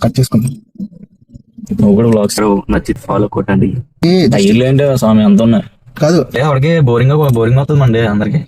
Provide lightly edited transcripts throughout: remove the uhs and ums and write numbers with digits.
Cut చేసుకుందాం. నువ్వు కూడా బ్లాగ్స్ నచ్చి ఫాలో కొట్టండి. ఏ డైర్లు ఏంటి స్వామి ఎంత ఉన్నాయి కాదు వాడికి బోరింగ్ అవుతుంది అండి అందరికి.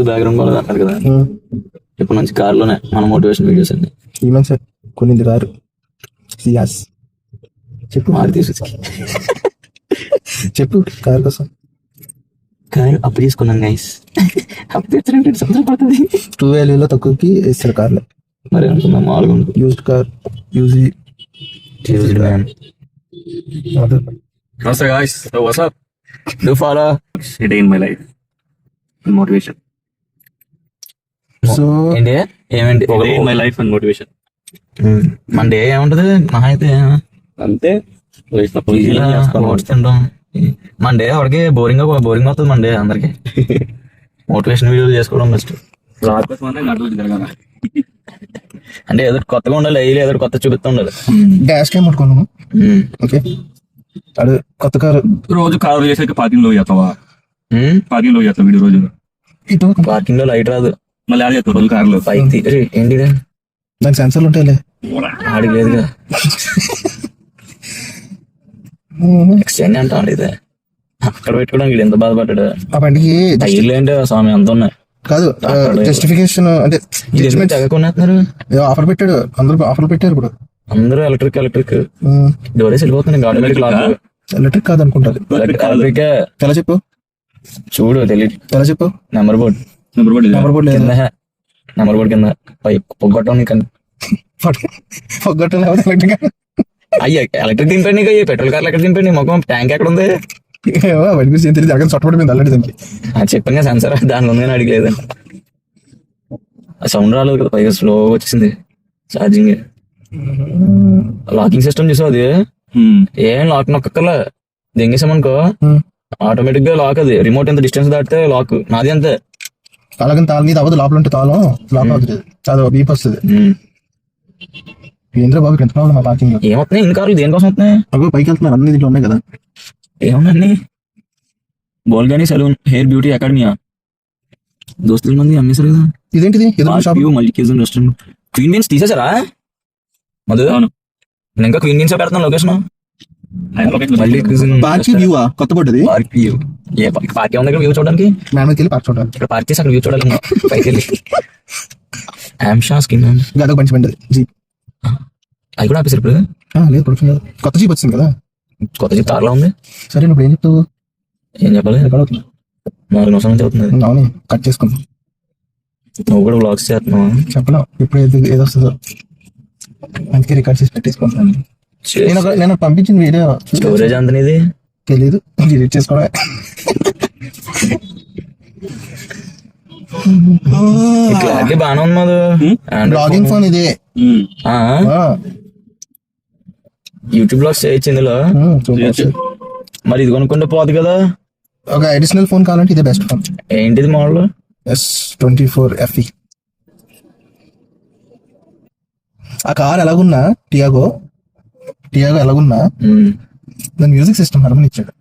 బ్యాక్గ్రౌండ్ బాగాలేదు అంటారు కదా, ఇప్పుడు మంచి కార్లోనే మన మోటివేషన్ వీడియోస్ అండి. ఈ మనిషి కొన్నింది కారు సియాస్ చెప్పు మారుతి సుజుకి చెప్పు కారు కోసం. కారు అప్పు తీసుకున్నాం గైస్. అప్పు తెచ్చినట్టు సంతోషపడుతుంది. 2,000 తక్కువకి వేస్తారు కార్లో. మరి అనుకున్నాం మామూలుగా ఉంటుంది. Used car used man. నమస్తే guys, so what's up, do follow it in my life motivation. So ఏంటి ఏమేంటి మై లైఫ్ అండ్ మోటివేషన్. మన డే ఏముంటది మహా అయితే అంతే ఓట్స్ తింటాం. మన డే వాడికి బోరింగ్ అవుతుంది మన డే అందరికి. మోటివేషన్ వీడియోలు చేసుకోవడం బెస్ట్. అంటే ఏదో కొత్తగా ఉండాలి, ఏదో కొత్త చూపిస్తూ ఉండాలి. Dash cam పట్టుకున్నాము. ఓకే అడు కొత్త కారు రోజు కారు చేసాక పార్కింగ్ లో చేస్తావా? పార్కింగ్ లో చేస్తాం వీడియో రోజు. ఇటు పార్కింగ్ లో లైట్ రాదు, మళ్ళీ ఆడ చేస్తాం రోజు కారులో. పైకి ఏంటి దానికి సెన్సర్లు ఉంటాయిలే. ఆడికి లేదుగా ఎక్స్చేంజ్ అంటా అండి. ఇదే అక్కడ పెట్టుకోవడానికి ఎంత బాధపడ్డాడు. ఆ బండికి టైర్లు ఏంటి స్వామి ఎంత ఉన్నాయి. కాదు జస్టిఫికేషన్ అంటే తెగకొనేస్తున్నారు. ఆఫర్ పెట్టాడు, అందరూ ఆఫర్లు పెట్టారు ఇప్పుడు. అందరూ ఎలక్ట్రిక్ డోరేసి వెళ్ళిపోతుంది. Automatic lock. ఎలక్ట్రిక్ కాదు అనుకుంటారు. ఎలక్ట్రిక్ ఎలా చెప్పు, చూడు తెలియదు. ఎలా చెప్పు. నెంబర్ బోర్డ్ నెంబర్ బోర్డు లేదు. నెంబర్ బోర్డ్ కింద పొగ్గొట్టం పొగ్గొట్టం ఎలక్ట్రిక్. అయ్యా ఎలక్ట్రిక్ దింపండి. అయ్యా పెట్రోల్ కార్లు ఎక్కడ దింపండి. మొత్తం ట్యాంక్ ఎక్కడ ఉంది వాడి గురించి ఏం తెలియదు. అక్కడ చొట్టపడిపోయింది ఆల్రెడీ దానికి. చెప్పాను సెన్సర్ దానిలో ఉందని అడిగలేదు. సౌండ్ రాలేదు కదా, పైగా స్లో వచ్చేసింది ఛార్జింగ్. లాకింగ్ సిస్టమ్ చూసావు అది? ఏం లాక్ నొక్కల దెంగేసామనుకో ఆటోమేటిక్ గా లాక్. అది రిమోట్ ఎంత డిస్టెన్స్ దాటితే లాక్. నాది అంతే. అలాగే తాళం మీద అవ్వదు, లోపల ఉంటే తాళం లాక్ అవుతుంది. అది బీప్ వస్తుంది. ఏంద్ర బాబు ఎంత మా పార్కింగ్ లో ఏమవుతున్నాయి ఇన్ని కార్లు దేనికోసం వస్తున్నాయి? అవి పైకి వెళ్తున్నారు, అన్ని దీంట్లో ఉన్నాయి కదా. ఏమన్నా బోల్గానీ సలూన్, హెయిర్ బ్యూటీ అకాడమియా, దోస్తుల మంది అమ్మేశారు కదా. ఇదేంటిది మల్లికేజన్ రెస్టారెంట్. క్వీన్ బీన్స్ తీసేసారా మధు? నేను ఇంకా క్వీన్ బీన్స్ పెడతాను లొకేషన్. పార్క్ వ్యూ కొత్త పడ్డది. పార్క్ ఉంది ఇక్కడ వ్యూ చూడడానికి. మేమకి వెళ్ళి పార్క్ చూడాలి. ఇక్కడ పార్క్ చేసి అక్కడ వ్యూ చూడాలి. పైకి వెళ్ళి స్కిన్ అదొక మంచి బండి జీప్. అది కూడా ఆపేసారు ఇప్పుడు. లేదు ప్రొడక్షన్ కాదు, కొత్త జీప్ వచ్చింది కదా. కొత్త జీప్ తారలో ఉంది. సరే నువ్వు ఏం చెప్తావు? ఏం చెప్పాలి? 4 నిమిషాల నుంచి అవుతుంది. అవును కట్ చేసుకుంటాం. నువ్వు కూడా బ్లాగ్స్ చేస్తున్నావా? చెప్పలేవు ఇప్పుడు ఏదో వస్తుందో, అందుకే రికార్డ్ చేసి పెట్టేసుకుంటాను. నేను పంపించిన వీడియో స్టోరేజ్ అంత ఇది తెలీదు, డిలీట్ చేసుకోవడం. క్లారిటీ బాగానే ఉంది మాది. బ్లాగింగ్ ఫోన్ ఇది. యూట్యూబ్ బ్లాగ్స్ చేయొచ్చు ఇందులో. మరి ఇది కొనుక్కుంటే పోదు కదా. ఒక అడిషనల్ ఫోన్ కావాలంటే ఇదే బెస్ట్ ఫోన్. ఏంటిది మోడల్? S24 FE. ఆ కార్ ఎలాగున్నా టియాగో ఎలాగున్నా దాని మ్యూజిక్ సిస్టమ్ హర్మన్ ఇచ్చాడు.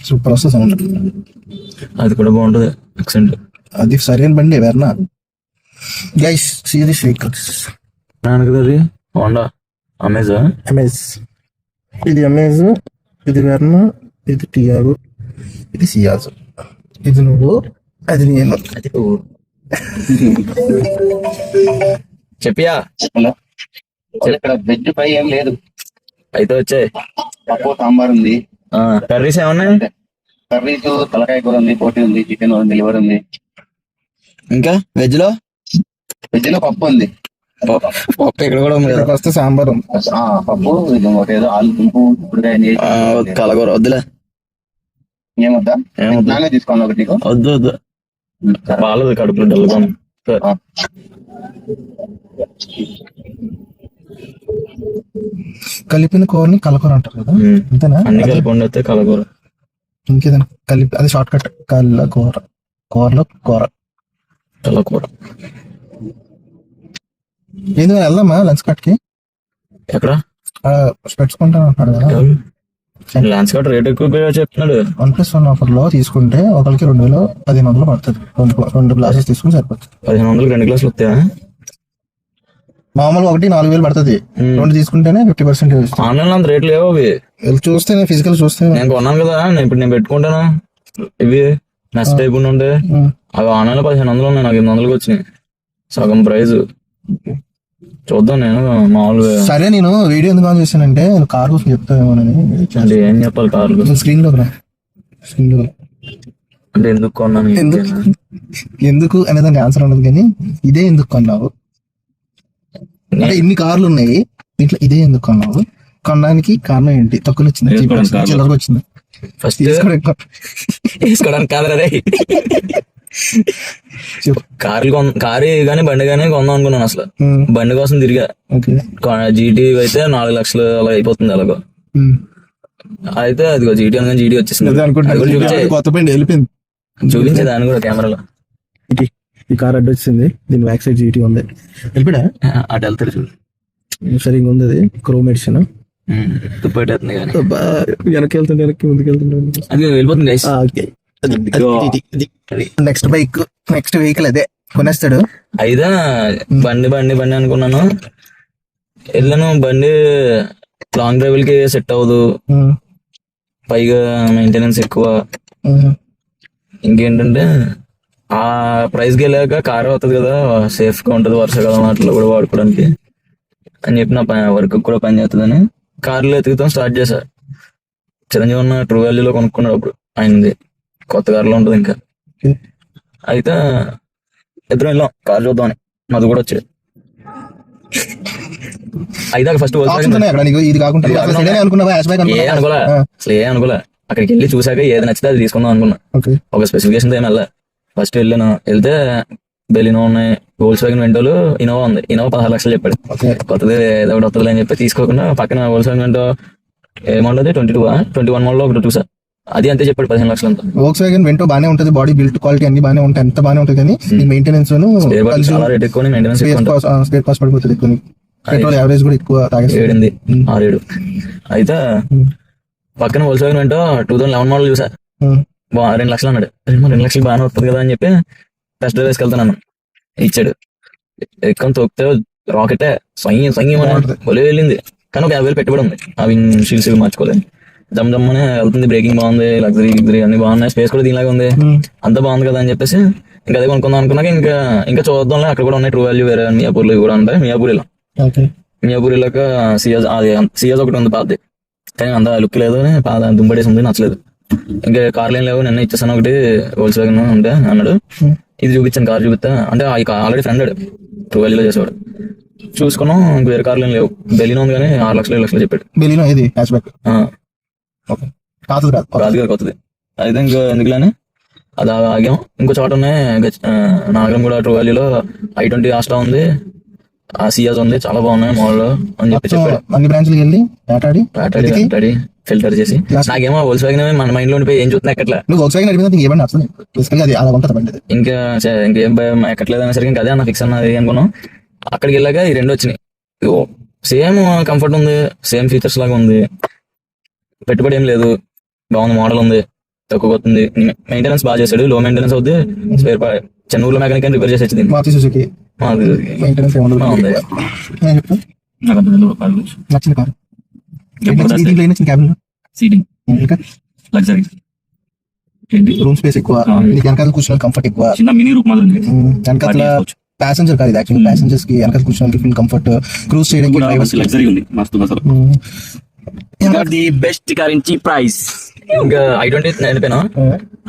సూపర్ వస్తుంది సౌండ్. అది కూడా బాగుంటది యాక్సెంట్. అది సరైన బండి Verna. Guys see this vehicles. అది హోండా అమేజ్. ఇది అమేజ్, ఇది వెర్నా, ఇది టియాగో, ఇది సియాజో. ఇది నువ్వు, అది నేను. చెప్పియా ఇక్కడ వెజ్ పై ఏం లేదు. అయితే వచ్చాయి. పప్పు సాంబార్ ఉంది. కర్రీస్ ఏమన్నా? కర్రీస్ తలకాయ కూర ఉంది, పోటీ ఉంది, చికెన్ ఉంది, లివర్ ఉంది. ఇంకా వెజ్ లో పప్పు ఉంది. పప్పు ఇక్కడ కూడా ఉంది. ఇక్కడికి వస్తే సాంబార్ ఉంది. పప్పు ఏదో ఆలు దుంపు కలగూర వద్దులే. ఏమొద్దా? నానే తీసుకోవాలి ఒకటి. వద్దు బాగాలేదు కడుపులో డల్గా. కలిపిన కూరని కలకూర అంటారు కదా, అంతేనా? అన్ని కలిపి వండితే కలకూర. ఇంకేదైనా కలిపి అది షార్ట్ కట్. కూరలో కూర. చాలా కూర. ఎందుకు వెళ్దామా లంచ్ కట్ కి? ఎక్కడ పెట్టుకుంటాను అంటున్నాడు కదా. ల్యాన్స్ కార్డ్ రేట్ ఎక్కువ చెప్తున్నాడు. 1+1 ఆఫర్ లో తీసుకుంటే ఒకరికి 2,000 పడుతుంది. రెండు గ్లాసెస్ తీసుకుని సరిపోతుంది. 1500 2 గ్లాసులు వస్తాయా? మామూలుగా ఒకటి 4,000 పడుతుంది. రెండు తీసుకుంటేనే 50% ఆన్లైన్ లో అంత రేట్లు లేవు అవి. చూస్తే ఫిజికల్ చూస్తే నేను కొన్నాను కదా, ఇప్పుడు నేను పెట్టుకుంటాను ఇవి నెక్స్ట్ టైప్ ఉండే అవి ఆన్లైన్ లో 1500 ఉన్నాయి, నాకు 800కి వచ్చినాయి. సగం ప్రైజ్. చూద్దాం. నేను మామూలుగా సరే నేను వీడియో ఎందుకు ఆన్ చేశానంటే కార్ కోసం చెప్తానేమోనని. అంటే ఏం చెప్పాలి కార్లు స్క్రీన్ లో అంటే ఎందుకు కొన్నాను ఎందుకు అనేదానికి ఆన్సర్ ఉండదు, కానీ ఇదే ఎందుకు కొన్నావు అంటే ఇన్ని కార్లు ఉన్నాయి దీంట్లో ఇదే ఎందుకు కొన్నావు, కొనడానికి కారణం ఏంటి, తక్కువ వచ్చింది చిల్లరకు వచ్చింది ఫస్ట్ వేసుకోవడానికి కాదు అదే. కారు కానీ బండి కానీ కొందాం అనుకున్నాను. అసలు బండి కోసం తిరిగా. జీటీ అయితే 4 లక్షలు అలా అయిపోతుంది అలాగో. అయితే అదిగో జీటీ అనగా జీటీ వచ్చేసింది. చూపించే దాన్ని కూడా కెమెరాలో. ఈ కార్ అడ్డు వచ్చింది, దీని బ్యాక్ సైడ్ జీటీ ఉంది. వెళ్ళిపోయా అటు వెళ్తారు చూడు. సరిగ్గా ఉంది అది క్రోమ్ ఎడిషన్. తుప్పేటేస్తుంది కానీ వెనక్కి వెళ్తుంటే ముందుకు వెళ్తుంటే అది వెళ్ళిపోతుంది గైస్. నెక్స్ట్ వెహికల్ అదే కొనేస్తాడు. అయితే బండి అనుకున్నాను. వెళ్ళాను. బండి లాంగ్ డ్రైవ్ కి సెట్ అవ్వదు, పైగా మెయింటెనెన్స్ ఎక్కువ. ఇంకేంటంటే ఆ ప్రైస్ కి వెళ్ళాక కార్ అవుతుంది కదా, సేఫ్ గా ఉంటది వర్షాకాలం అట్లా కూడా వాడుకోవడానికి అని చెప్పి నా వర్క్ కూడా పని చేస్తుందని కార్లో ఎతుకుతాం స్టార్ట్ చేశా. చిరంజీవి ఉన్న ట్రూ వాల్యూలో కొనుక్కున్నాడు అప్పుడు ఆయనది, కొత్త కార్లో ఉంటుంది ఇంకా. అయితే ఇద్దరం వెళ్ళాం కార్ చూద్దామని, మధు కూడా వచ్చాడు. అయితే ఫస్ట్ అనుకోలే, అసలు ఏ అనుకోలే. అక్కడికి వెళ్ళి చూసాక ఏది నచ్చితే అది తీసుకుందాం అనుకున్నా. ఒక స్పెసిఫికేషన్ ఏం వెళ్ళా. ఫస్ట్ వెళ్ళాను. వెళ్తే బెలినో ఉన్నాయి, వోల్క్స్ వ్యాగన్ వెంటోలు, ఇనోవా ఉంది. ఇనోవా 16 లక్షలు చెప్పాడు. కొత్తది ఏదో ఒకటి వస్తుంది అని చెప్పి తీసుకోకుండా పక్కన వోల్క్స్ వ్యాగన్ వెంటో ఏమంటది 21 మోడల్ ఒకటి చూసా, అది అంతే చెప్పాడు 15 లక్షలు అంతా. వోల్క్స్ వ్యాగన్ వెంటో బానే ఉంటది, బాడీ బిల్ట్ క్వాలిటీ అన్ని బానే ఉంటాయి, ఎంత బానే ఉంటుంది. కానీ మెయింటెనెన్స్ చాలా రేట్ ఎక్కువ, మెయింటెనెన్స్ స్పేర్ కాస్ట్ పడిపోతుంది ఎక్కువ. పెట్రోల్ యావరేజ్ కూడా ఎక్కువ తాగేది 6-7. అయితే పక్కన వోల్క్స్ వ్యాగన్ వెంటో 2011 మోడల్ చూసా, 2 లక్షలు అన్నాడు. 2 లక్షలు బాగానే వస్తుంది కదా అని చెప్పి టెస్ట్ డ్రైవ్ వేసుకెళ్తాను. ఇచ్చాడు. ఎక్కువ తొక్కితే రాకెటే సంగి ఒలే వెళ్ళింది. కానీ ఒక 50,000 పెట్టుబడి ఉంది. అవి షీల్స్ మార్చుకోలేదు. జమ్మనే వెళ్తుంది. బ్రేకింగ్ బాగుంది, లగ్జరీ అన్ని బాగున్నాయి, స్పేస్ కూడా దీనిలాగా ఉంది, అంతా బాగుంది కదా అని చెప్పేసి ఇంకా అదే కొనుక్కుందాం అనుకున్నాక ఇంకా చూద్దాంలే. అక్కడ కూడా ఉన్నాయి ట్రూ వాల్యూ వేరే మియాపూర్లో కూడా ఉంటాయి. మియాపూర్ వెళ్ళాక సియాజ్ ఒకటి ఉంది పాతది, కానీ అంత లుక్ లేదు, పాత దుంబడేసి ఉంది, నచ్చలేదు. ఇంకా కార్లు ఏం లేవు, నిన్న ఇచ్చేసాను ఒకటి వోల్క్స్ వ్యాగన్ ఉంటే అన్నాడు. ఇది చూపించాను, కార్ చూపిస్తా అంటే ఆల్రెడీ ఫ్రెండ్ ట్రూ వాల్యూలో చేసేవాడు. చూసుకున్నాం. ఇంక వేరే కార్లు ఏం లేవు. బెలినో ఉంది కానీ 6 లక్షలు 7 లక్షలు చెప్పాడు. బెలినో ఇది హ్యాచ్ బ్యాక్ కాదు కదా కొత్తది. అయితే ఇంకా ఎందుకులేని అది ఆగాం. ఇంకో చోట ఉన్నాయి నాగరం కూడా ట్రూ వాల్యూలో i20 ఆస్టా ఉంది, ఆ సియాజ్ ఉంది, చాలా బాగున్నాయి మోడల్ అని చెప్పి చెప్పాడు. అన్ని బ్రాంచ్లకి వెళ్ళి మాట్లాడి ఫిల్టర్ చేసి నాకేమో వోల్క్స్ వ్యాగన్ మన మైండ్ లో ఉండిపోయి ఏం చూస్తున్నా ఎక్కట్లే. నువ్వు వోల్క్స్ వ్యాగన్ అడిగినా ఏమన్నా నచ్చలేదు, ఇంకేం భయం ఎక్కట్లేదు అనేసరికి ఇంకా అదే అన్న ఫిక్స్ అన్నది అనుకున్నాం. అక్కడికి వెళ్ళాక ఈ 2 వచ్చినాయి. సేమ్ కంఫర్ట్ ఉంది, సేమ్ ఫీచర్స్ లాగా ఉంది, పెట్టుబడి ఏం లేదు, బాగుంది, మోడల్ ఉంది, తక్కువ వస్తుంది, మెయింటెనెన్స్ బాగా చేశాడు, లో మెయింటెనెన్స్ అవుద్ది. స్పేర్ చెన్నూరులో మెకానిక్ రిపేర్ చేసి వచ్చింది. లగ్జరీ రూమ్ స్పేస్ ఎక్కువ, వెనకాల కూర్చోడానికి కంఫర్ట్ ఎక్కువ. చిన్న మినీ రూమ్ మాదిరి వెనకాల ప్యాసింజర్ కాదు, యాక్చువల్లీ ప్యాసింజర్స్ కి వెనకాల కూర్చోడానికి ఫుల్ కంఫర్ట్, క్రూజ్ చేయడానికి లగ్జరీ ఉంది, మస్తు అసలు. The best car in cheap price. ఇంకా i20 నడిపోయినా.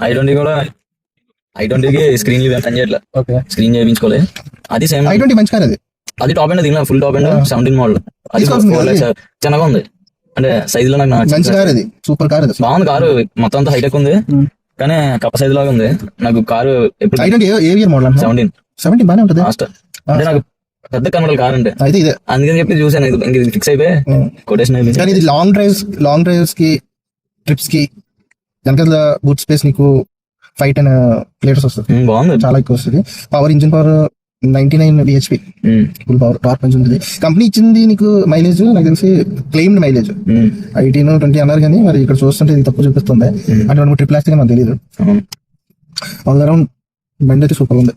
i20 కూడా i20కి స్క్రీన్ పని చేయట్లే, స్క్రీన్ చేయించుకోలేదు. అది సేమ్ i20 మంచి కార్, అది టాప్ ఎండ్, దీనిలో ఫుల్ టాప్ ఎండ్ 17 మోడల్. అది 4 lakhs చిన్నగా ఉంది అంటే సైజ్ లో. నాకు మంచి కార్, అది సూపర్ కార్, బాగుంది కారు, మొత్తం అంతా హైటెక్ ఉంది, కానీ కప్ప సైజ్ లాగా ఉంది. నాకు కారు ఎప్పుడు 17 బానే ఉంటుంది. అంటే నాకు పెద్ద కన్వర్టల్ కార్ అంటే అయితే ఇదే, అందుకని చెప్పి చూసాను. ఇంక ఫిక్స్ అయిపోయి కొటేషన్ అయిపోయింది. కానీ ఇది లాంగ్ డ్రైవ్స్ కి ట్రిప్స్ కి వెనకాల బూట్ స్పేస్ నీకు 510 లీటర్స్ వస్తుంది, బాగుంది. చాలా ఎక్కువ వస్తుంది. Power engine power 99 bhp full power torque మంచి ఉంటుంది. కంపెనీ ఇచ్చింది నీకు మైలేజ్ నాకు తెలిసి క్లెయిమ్డ్ మైలేజ్ 18-20 అన్నారు, కానీ మరి ఇక్కడ చూస్తుంటే ఇది తప్పు చూపిస్తుంది. అంటే మనకు ట్రిపుల్ యాక్స్ మనకు తెలియదు. ఆల్ అరౌండ్ బండి అయితే సూపర్ ఉంది.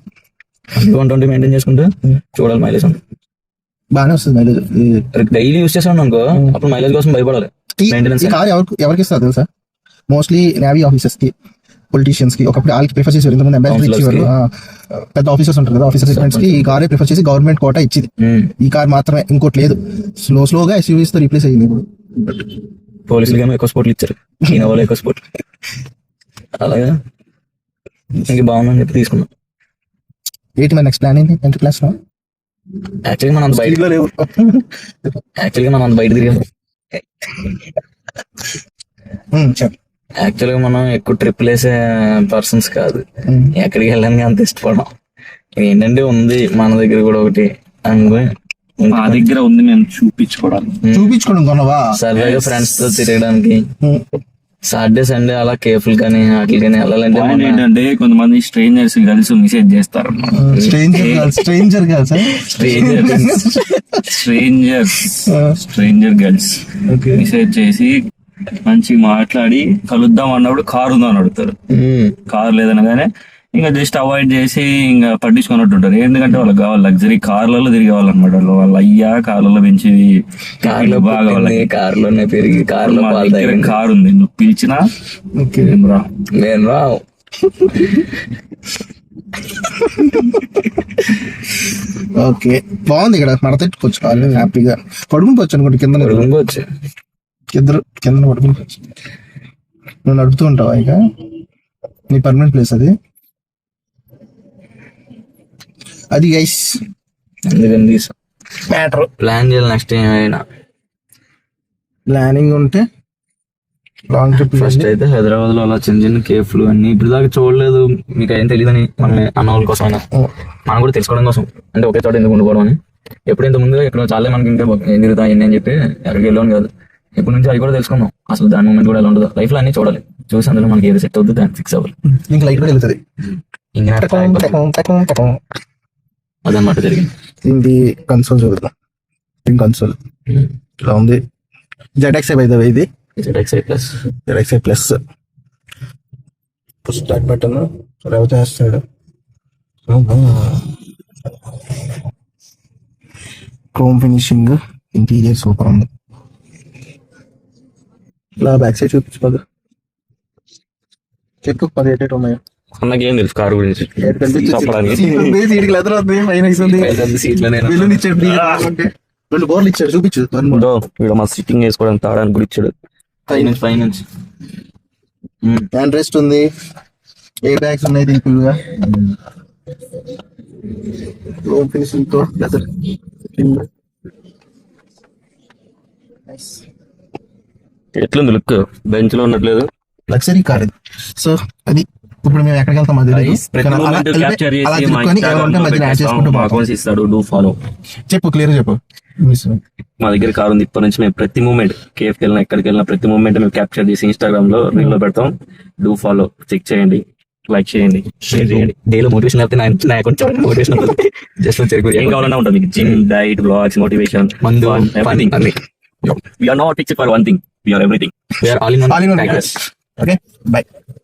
120 మెయింటైన్ చేసుకుంటే చూడాలి మైలేజ్ ఉంది, బాగానే వస్తుంది మైలేజ్. డైలీ యూస్ చేసాను అనుకో అప్పుడు మైలేజ్ కోసం భయపడాలి. ఈ కార్ ఎవరికి ఇస్తారు తెలుసా? మోస్ట్లీ నేవీ ఆఫీసర్స్ కి, పొలిటీషియన్స్ కి. ఒకప్పుడు వాళ్ళకి ప్రిఫర్ చేసేవారు, ఇంతమంది అంబాసిడర్ ఇచ్చేవారు. పెద్ద ఆఫీసర్స్ ఉంటారు కదా, ఆఫీసర్ సెగ్మెంట్స్ కి ఈ కారే ప్రిఫర్ చేసి గవర్నమెంట్ కోటా ఇచ్చింది. ఈ కార్ మాత్రమే, ఇంకోటి లేదు. స్లోగా ఎస్యూవీస్ తో రీప్లేస్ అయ్యింది ఇప్పుడు. పోలీసులు ఎక్కువ స్పోర్ట్లు ఇచ్చారు, ఇన్నోవాలో ఎక్కువ స్పోర్ట్. అలాగే ఇంక బాగుందని చెప్పి తీసుకున్నాం. ఏంటి మన నెక్స్ట్ ప్లాన్ ఏంటి? ఎంత క్లాస్ లో యాక్చువల్గా మనం అంత బయట తిరిగాం. యాక్చువల్గా మనం ఎక్కువ ట్రిప్పులు వేసే పర్సన్స్ కాదు, ఎక్కడికి వెళ్ళడానికి అంత ఇష్టపడం. ఏంటంటే ఉంది మన దగ్గర కూడా ఒకటి అనుకో, మా దగ్గర ఉంది మేము చూపించుకోవడం కొనవా, సరదాగా ఫ్రెండ్స్ తో తిరగడానికి. సాటర్డే సండే అలా కేఫ్లు కానీ వాటికి కానీ వెళ్ళాలంటే ఏంటంటే కొంతమంది స్ట్రేంజర్స్ కలిసి మెసేజ్ చేస్తారు. స్ట్రేంజర్ గర్ల్స్ మెసేజ్ చేసి మంచి మాట్లాడి కలుద్దాం అన్నప్పుడు కారు ఉందని అడుగుతారు. కారు లేదనగానే ఇంకా జస్ట్ అవాయిడ్ చేసి ఇంకా పట్టించుకున్నట్టు ఉంటారు. ఎందుకంటే వాళ్ళకి కావాలి లగ్జరీ కార్లలో తిరిగే వాళ్ళనమాట. వాళ్ళ అయ్యా కార్లలో పెంచి బాగా కార్లోనే పెరిగి కార్లో కారు ఉంది, నువ్వు పిలిచినా నేను రా. ఓకే, బాగుంది. ఇక్కడ మడతెట్టుకోవచ్చు కాదు, హ్యాపీగా పడుకుంటవచ్చు అనుకోండి. కింద పడుకోవచ్చు, కింద పడుకుంటవచ్చు. నువ్వు నడుపుతూ ఉంటావా? ఇక నీ పర్మనెంట్ ప్లేస్ అది గైస్. అందుకని మ్యాటర్ ప్లాన్ చేయాలి. నెక్స్ట్ ఏమైనా ప్లానింగ్ ఉంటే లాంగ్ ట్రిప్. ఫస్ట్ అయితే హైదరాబాద్ లో అలా చిన్న చిన్న కేఫ్లు అన్ని ఇప్పుడు దాకా చూడలేదు, మీకు ఏం తెలియదని మన అన్న వాళ్ళ కోసం అయినా మనం కూడా తెలుసుకోవడం కోసం. అంటే ఒకే చోట ఎందుకు ఉండిపోవడం అని. ఎప్పుడు ఇంత ముందుగా ఇక్కడ చాలా మనకి ఇంకా ఏం తిరుగుతాయి అని చెప్పి ఎక్కడికి వెళ్ళాను కాదు. ఎప్పటి నుంచి అది కూడా తెలుసుకున్నాం. అసలు దాని మూమెంట్ కూడా ఎలా ఉండదు, లైఫ్ లో అన్ని చూడాలి. చూసి అందులో మనకి ఏది సెట్ అవుతుంది దాన్ని ఫిక్స్ అవ్వాలి. ఇంకా లైట్ కూడా వెళ్తుంది. అదనమాట జరిగింది. ఇది కన్సోల్ చూద్దాం. కన్సోల్ ఇలా ఉంది. ZXi by the way, ఇది ZXi ప్లస్. స్టార్ట్ బటన్ రవ చేస్తాడు. క్రోమ్ ఫినిషింగ్, ఇంటీరియర్ సూపర్ ఉంది. ఇలా బ్యాక్ సైడ్ చూపించుకోదు. చెప్పు 18 ఉన్నాయో అన్నకేం తెలుసు కారు గురించి చెప్పడానికి. రెండు బోర్లు ఇచ్చాడు, చూపించు. ఇక్కడ మా సిట్టింగ్ వేసుకోవడానికి తాడానికి కూడా ఇచ్చాడు. ఫైనాన్స్ హ్యాండ్ రెస్ట్ ఉంది, ఎయిర్ బ్యాగ్స్ ఉన్నాయి సింపుల్ గా. క్రోమ్ ఫినిషింగ్ తో లెదర్. ఎట్లుంది లుక్? బెంచ్ లో ఉన్నట్లేదు, లగ్జరీ కార్ ఇది. సో అది ఇప్పుడు మేము ఎక్కడికి వెళ్తాం అది చెప్పు, క్లియర్ చెప్పు. మా దగ్గర కార్ ఉంది. ఇప్పటి నుంచి మేము ప్రతి మూమెంట్ కేఫ్కి వెళ్ళినా ఎక్కడికి వెళ్ళినా ప్రతి మూమెంట్ మేము క్యాప్చర్ చేసి ఇన్స్టాగ్రామ్ లో రీల్ లో పెడతాం. డూ ఫాలో, చెక్ చేయండి, లైక్ చేయండి, షేర్ చేయండి. డైలీ మోటివేషన్ అయితే నా అకౌంట్ మోటివేషన్ జస్ట్ ఏం కావాలన్నా ఉంటుంది. జిమ్, డైట్, బ్లాగ్స్, మోటివేషన్, మందు, అన్ని. We are not fixed for one thing. We are everything. We are all in one. Okay, bye.